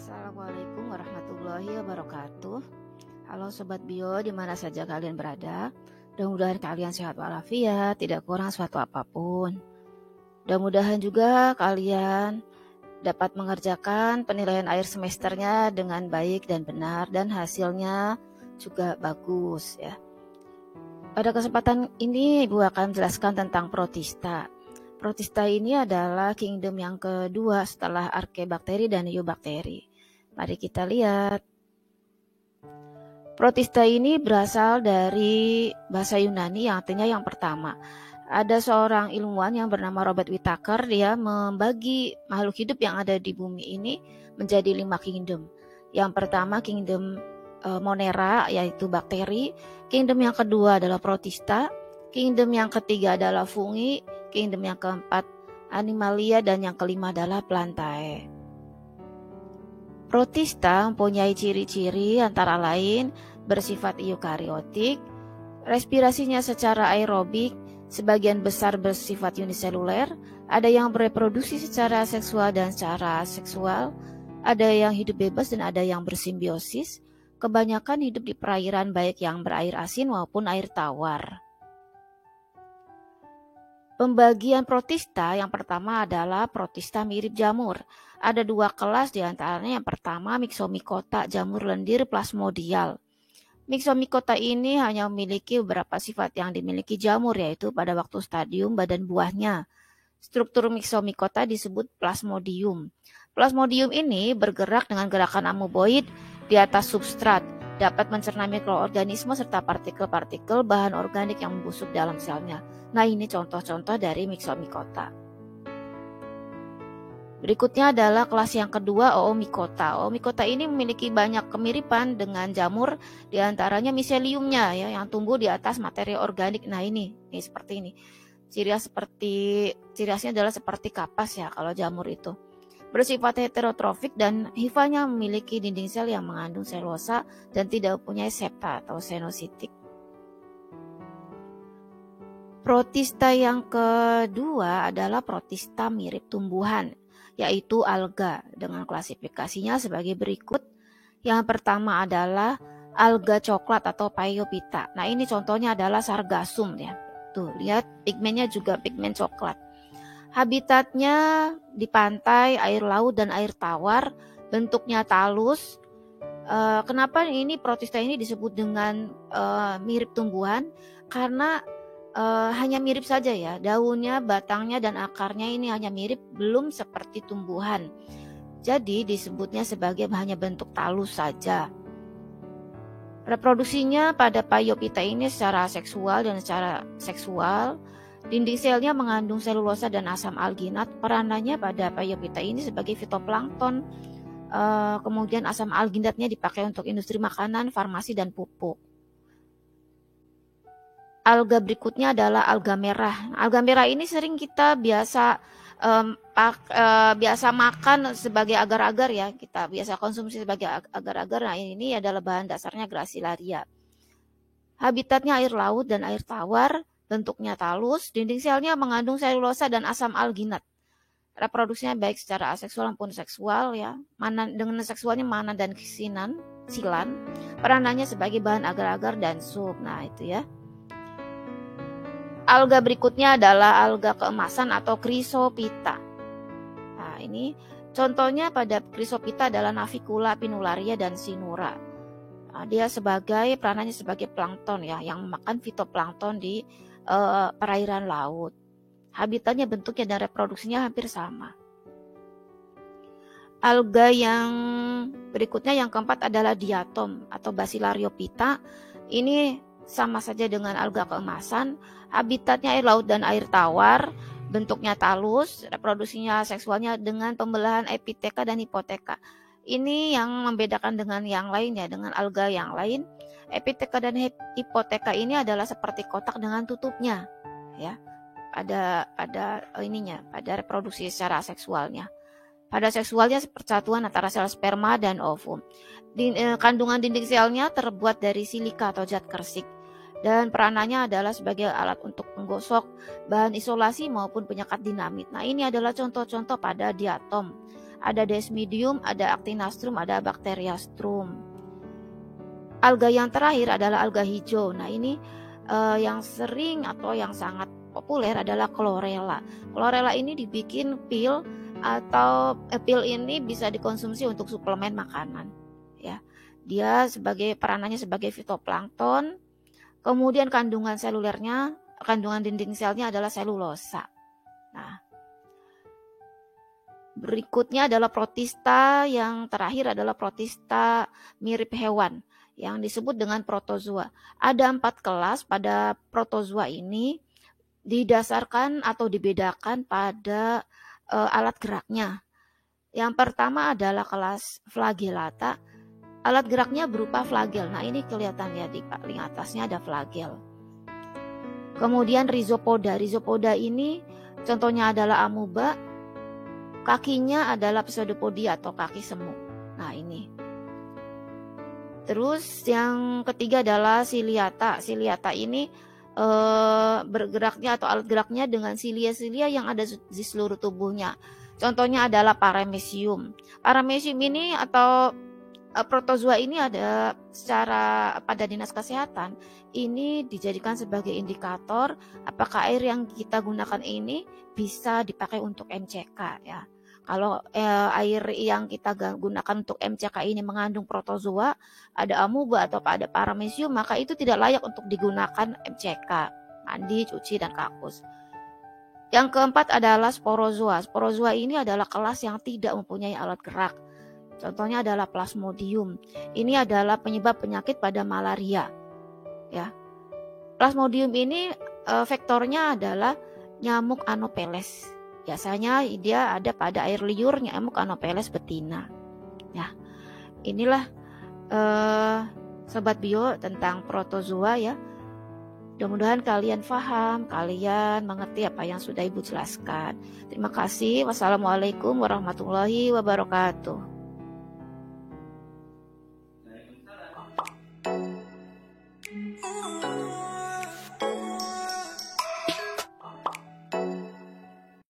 Assalamualaikum warahmatullahi wabarakatuh. Halo Sobat Bio, di mana saja kalian berada. Mudah-mudahan kalian sehat walafiat, tidak kurang suatu apapun. Mudah-mudahan juga kalian dapat mengerjakan penilaian akhir semesternya dengan baik dan benar, dan hasilnya juga bagus ya. Pada kesempatan ini Ibu akan menjelaskan tentang protista. Protista ini adalah kingdom yang kedua setelah arkebakteri dan eubakteri. Mari kita lihat. Protista ini berasal dari bahasa Yunani yang artinya yang pertama. Ada seorang ilmuwan yang bernama Robert Whittaker, dia membagi makhluk hidup yang ada di bumi ini menjadi 5 kingdom. Yang pertama kingdom Monera, yaitu bakteri. Kingdom yang kedua adalah protista. Kingdom yang ketiga adalah fungi. Kingdom yang keempat animalia, dan yang kelima adalah plantae. Protista mempunyai ciri-ciri antara lain bersifat eukariotik, respirasinya secara aerobik, sebagian besar bersifat uniseluler, ada yang bereproduksi secara seksual dan secara seksual, ada yang hidup bebas dan ada yang bersimbiosis, kebanyakan hidup di perairan baik yang berair asin maupun air tawar. Pembagian protista yang pertama adalah protista mirip jamur. Ada 2 kelas diantaranya. Yang pertama Myxomicota, jamur lendir plasmodial. Myxomicota ini hanya memiliki beberapa sifat yang dimiliki jamur, yaitu pada waktu stadium badan buahnya. Struktur Myxomicota disebut plasmodium. Plasmodium ini bergerak dengan gerakan amoeboid di atas substrat, dapat mencerna mikroorganisme serta partikel-partikel bahan organik yang membusuk dalam selnya. Nah, ini contoh-contoh dari Myxomicota. Berikutnya adalah kelas yang kedua, Oomycota. Oomycota ini memiliki banyak kemiripan dengan jamur, diantaranya miseliumnya ya, yang tumbuh di atas materi organik. Nah, ini seperti ini. Ciri khasnya adalah seperti kapas ya kalau jamur itu. Bersifat heterotrofik dan hifanya memiliki dinding sel yang mengandung selulosa dan tidak mempunyai septa atau senositik. Protista yang kedua adalah protista mirip tumbuhan, yaitu alga, dengan klasifikasinya sebagai berikut. Yang pertama adalah alga coklat atau Phaeophyta. Nah, ini contohnya adalah sargassum ya. Tuh, lihat pigmennya juga pigmen coklat. Habitatnya di pantai, air laut, dan air tawar. Bentuknya talus. Kenapa ini protista ini disebut dengan mirip tumbuhan? Karena hanya mirip saja ya. Daunnya, batangnya, dan akarnya ini hanya mirip, belum seperti tumbuhan. Jadi disebutnya sebagai hanya bentuk talus saja. Reproduksinya pada Phaeophyta ini secara seksual dan secara seksual. Dinding selnya mengandung selulosa dan asam alginat. Peranannya pada Phaeophyta ini sebagai fitoplankton. Kemudian asam alginatnya dipakai untuk industri makanan, farmasi, dan pupuk. Alga berikutnya adalah alga merah. Alga merah ini sering kita biasa makan sebagai agar-agar ya. Kita biasa konsumsi sebagai agar-agar. Nah, ini adalah bahan dasarnya Gracilaria. Habitatnya air laut dan air tawar. Bentuknya talus, dinding selnya mengandung selulosa dan asam alginat. Reproduksinya baik secara aseksual maupun seksual ya. Dengan seksualnya mana dan silan. Peranannya sebagai bahan agar-agar dan sup. Nah, itu ya. Alga berikutnya adalah alga keemasan atau Chrysophyta. Nah, ini contohnya pada Chrysophyta adalah Navicula, Pinularia, dan Sinura. Nah, dia peranannya sebagai plankton ya, yang memakan fitoplankton di perairan laut. Habitatnya, bentuknya, dan reproduksinya hampir sama. Alga yang berikutnya yang keempat adalah diatom atau Bacillariophyta. Ini sama saja dengan alga keemasan. Habitatnya air laut dan air tawar. Bentuknya talus. Reproduksinya seksualnya dengan pembelahan epiteka dan hipoteka. Ini yang membedakan dengan yang lain ya, dengan alga yang lain. Epiteka dan hipoteka ini adalah seperti kotak dengan tutupnya ya. Pada reproduksi secara seksualnya. Pada seksualnya persatuan antara sel sperma dan ovum. Kandungan dinding selnya terbuat dari silika atau zat kersik. Dan peranannya adalah sebagai alat untuk menggosok bahan isolasi maupun penyekat dinamit. Nah, ini adalah contoh-contoh pada diatom ada Desmidium, ada Actinastrum, ada Bacteriastrum. Alga yang terakhir adalah alga hijau. Nah, ini yang sering atau yang sangat populer adalah Chlorella. Chlorella ini dibikin pil atau pil ini bisa dikonsumsi untuk suplemen makanan. Ya, dia peranannya sebagai fitoplankton. Kemudian kandungan selulernya, kandungan dinding selnya adalah selulosa. Nah, berikutnya adalah protista, yang terakhir adalah protista mirip hewan yang disebut dengan protozoa. Ada 4 kelas pada protozoa ini, didasarkan atau dibedakan pada alat geraknya. Yang pertama adalah kelas Flagellata. Alat geraknya berupa flagel. Nah, ini kelihatan ya di paling atasnya ada flagel. Kemudian Rhizopoda. Rhizopoda ini contohnya adalah amuba. Kakinya adalah Pseudopodia atau kaki semu. Nah, ini. Terus yang ketiga adalah Ciliata. Ciliata ini bergeraknya atau alat geraknya dengan silia-silia yang ada di seluruh tubuhnya. Contohnya adalah Paramecium. Paramecium ini atau protozoa ini ada secara pada Dinas Kesehatan ini dijadikan sebagai indikator apakah air yang kita gunakan ini bisa dipakai untuk MCK ya. Kalau air yang kita gunakan untuk MCK ini mengandung protozoa, ada amuba atau ada paramecium, maka itu tidak layak untuk digunakan MCK, mandi, cuci, dan kakus. Yang keempat adalah sporozoa. Sporozoa ini adalah kelas yang tidak mempunyai alat gerak. Contohnya adalah Plasmodium. Ini adalah penyebab penyakit pada malaria. Ya. Plasmodium ini vektornya adalah nyamuk Anopheles. Biasanya dia ada pada air liur nyamuk Anopheles betina. Ya. Inilah Sobat Bio tentang protozoa ya. Mudah-mudahan kalian paham, kalian mengerti apa yang sudah Ibu jelaskan. Terima kasih. Wassalamualaikum warahmatullahi wabarakatuh.